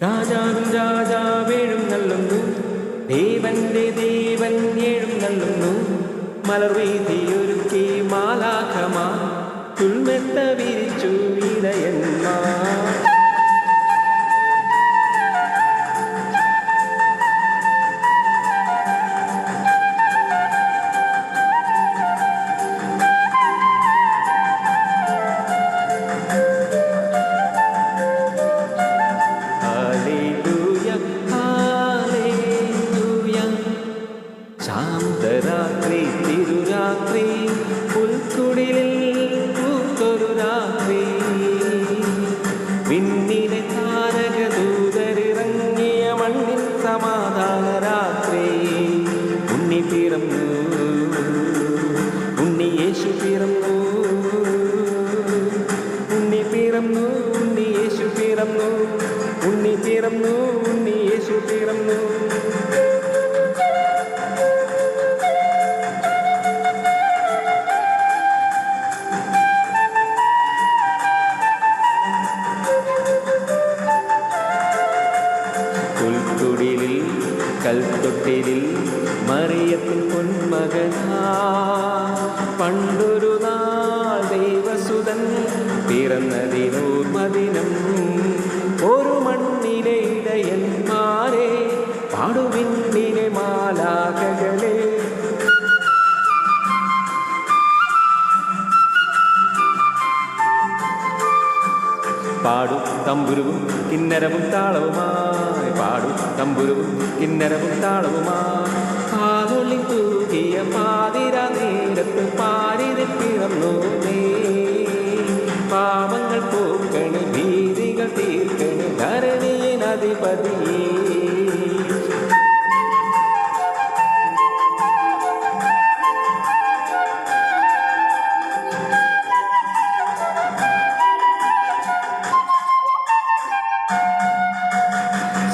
രാജാവിൻ രാജാവെഴുന്നള്ളുന്നു, ദേവന്റെ ദേവൻ എഴുന്നള്ളുന്നു. മലർവീതിയൊരുക്കി മാലാഖമാർ തുൾമെത്ത വിരിച്ചു ഇടയന്മാർ. ശാന്തരാത്രി തിരുരാത്രി പുൽക്കുടിലിൽ പൂത്തൊരു രാത്രി, വിണ്ണിലെ താരകദൂതരിറങ്ങിയ മണ്ണിൻ സമാധാന രാത്രി. ഉണ്ണി പിറന്നു, ഉണ്ണി യേശു പിറന്നു, ഉണ്ണി പിറന്നു, ഉണ്ണി യേശു പിറന്നു, ഉണ്ണി പിറന്നു, ഉണ്ണി യേശു പിറന്നു. പുൽക്കുടിലിൽ കൽത്തൊട്ടിലിൽ മറിയത്തിൻ പൊന്മകനാ, പണ്ടൊരു നാൾ ദൈവസുതൻ പിറന്നതിനോർമദിനം. ഒരു മണ്ണിലെ ഇടയന്മാരെ പാടുവിണ്ണിലെ മാലാഖകളെ, പാടു തമ്പുരുവും കിന്നരവും താളവുമായി, പാടു തമ്പുരുവും കിന്നരവും താളവുമായി. പാലൊളി തൂകിയ പാതിര നേരത്ത് പാരിതിൽ പിറന്നു നീ. പാപങ്ങൾ പോക്കണി, ഭീതികൾ തീർക്കണി, ധരണിയിനധിപതിയേ.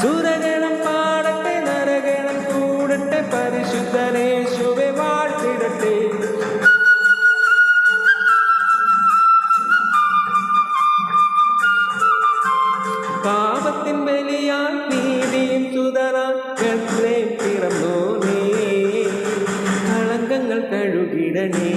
സുരഗണം പാടട്ടെ, നരഗണം കൂടട്ടെ, പരിശുദ്ധനേശുവെ വാഴ്ത്തിടട്ടെ. പാപത്തിൻ ബലിയാൽ നീതിയും സുതരാൻ ബേത്ലേഹേം പിറന്നോനേ, കളങ്കങ്ങൾ കഴുകിടണേ.